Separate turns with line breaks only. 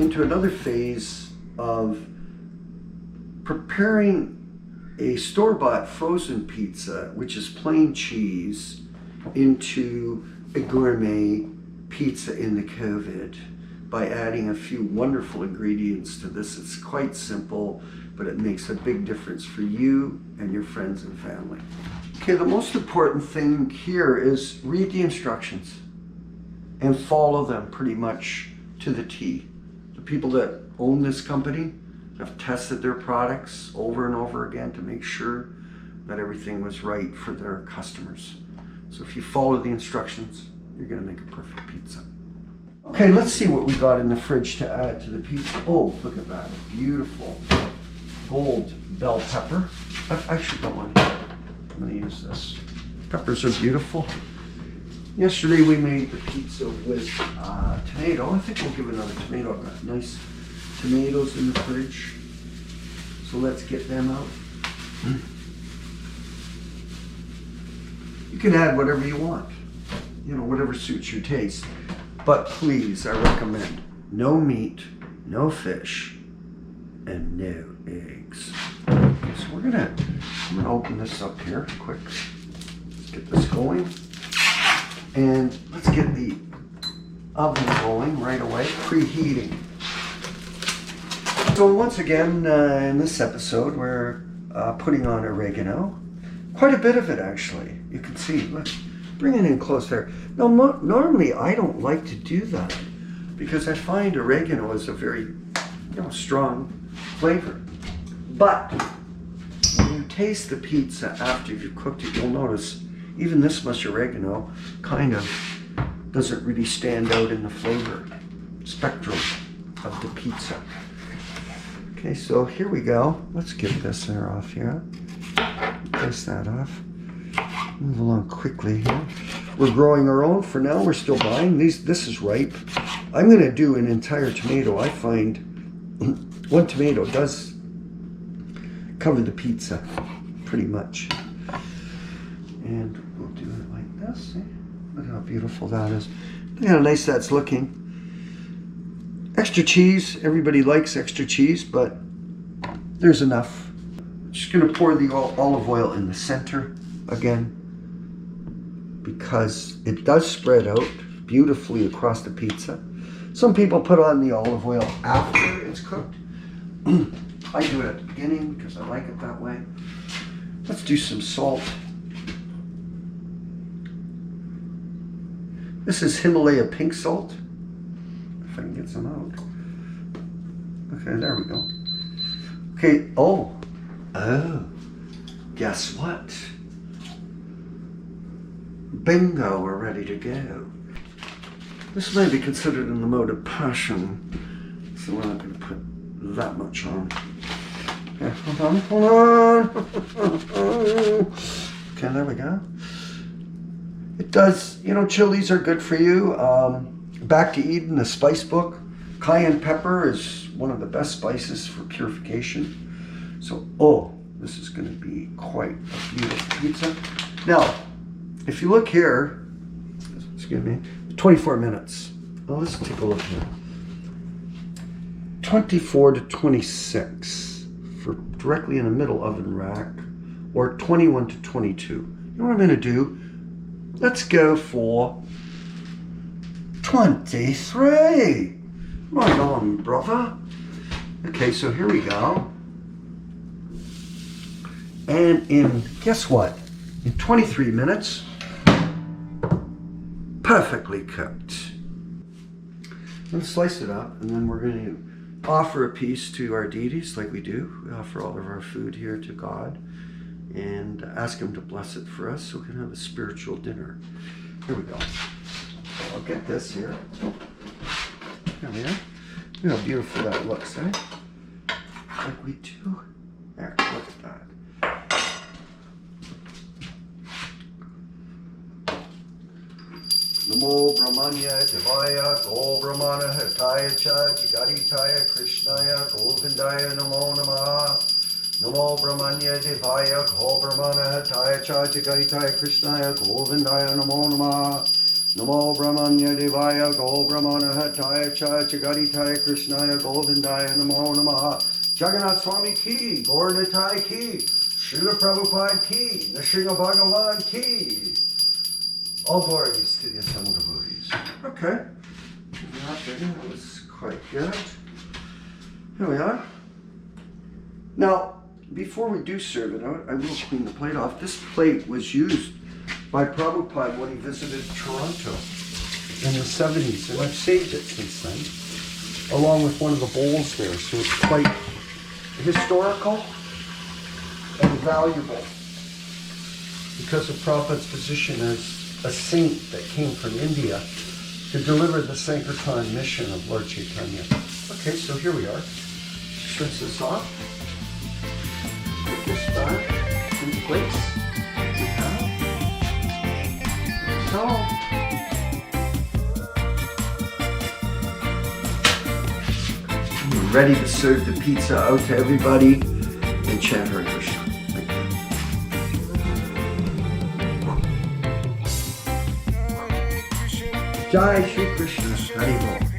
into another phase of preparing a store-bought frozen pizza, which is plain cheese, into a gourmet pizza in the COVID by adding a few wonderful ingredients to this. It's quite simple, but it makes a big difference for you and your friends and family. Okay, the most important thing here is read the instructions and follow them pretty much to the T. The people that own this company have tested their products over and over again to make sure that everything was right for their customers. So if you follow the instructions, you're gonna make a perfect pizza. Okay, let's see what we got in the fridge to add to the pizza. Oh, look at that, beautiful gold bell pepper. I've actually got one here. I'm gonna use this. Peppers are beautiful. Yesterday we made the pizza with tomato. I think we'll give another tomato. I've got nice tomatoes in the fridge. So let's get them out. You can add whatever you want, whatever suits your taste. But please, I recommend no meat, no fish, and no eggs. Okay, so I'm gonna open this up here quick. Let's get this going. And let's get the oven going right away, preheating. So once again, in this episode, we're putting on oregano. Quite a bit of it, actually. You can see, look, bring it in close there. Now, normally I don't like to do that because I find oregano is a very, strong flavor. But when you taste the pizza after you've cooked it, you'll notice even this much oregano kind of doesn't really stand out in the flavor spectrum of the pizza. Okay, so here we go. Let's get this there off here. Place that off. Move along quickly here. We're growing our own for now. We're still buying these. This is ripe. I'm going to do an entire tomato. I find one tomato does cover the pizza pretty much. And we'll do it like this. See? Look how beautiful that is. Look how nice that's looking. Extra cheese. Everybody likes extra cheese, but there's enough. Just going to pour the olive oil in the center again because it does spread out beautifully across the pizza. Some people put on the olive oil after it's cooked. I do it at the beginning because I like it that way. Let's do some salt. This is Himalaya pink salt. If I can get some out. Okay, there we go. Okay, oh, guess what? Bingo, we're ready to go. This may be considered in the mode of passion, so we're not going to put that much on. Okay, hold on. Okay, there we go. It does, chilies are good for you. Back to Eden, the spice book. Cayenne pepper is one of the best spices for purification. So, this is going to be quite a beautiful pizza. Now, if you look here, excuse me, 24 minutes. Well, let's take a look here. 24 to 26 for directly in the middle oven rack, or 21 to 22. You know what I'm going to do? Let's go for 23. Right on, brother. Okay, so here we go. And guess what? In 23 minutes, perfectly cooked. Let's slice it up, and then we're going to offer a piece to our deities like we do. We offer all of our food here to God and ask Him to bless it for us so we can have a spiritual dinner. Here we go. I'll get this here. There we are. Look how beautiful that looks, eh? Like we do. There, look at that. Namo Brahmanya Devaya Go Brahmana Hataya Cha Jigaritaya Krishnaya Govindaya Namo Namaha. Namo Brahmanya Devaya Go Brahmana Hataya Cha Jigaritaya Krishnaya Govindaya Namo Namaha. Namo Brahmanya Devaya Go Brahmana Hataya Cha Chagaritaya Krishnaya Govindaya Namo Namaha. Jagannath Swami Ki, Gaur Nitai Ki, Srila Prabhupada Ki, Nrsimha Bhagavan Ki. All glories to the assembled devotees. Okay. That was quite good. Here we are. Now, before we do serve it out, I will clean the plate off. This plate was used by Prabhupada when he visited Toronto in the 70s, and I've saved it since then, along with one of the bowls there, so it's quite historical and valuable because of Prabhupada's position as a saint that came from India to deliver the Sankirtan mission of Lord Chaitanya. Okay, so here we are. Just rinse this off. Put this back in place. We have. So. We're ready to serve the pizza out to everybody and chant Hare Krishna. Thank you. Jai Shri Krishna. Hari Bol.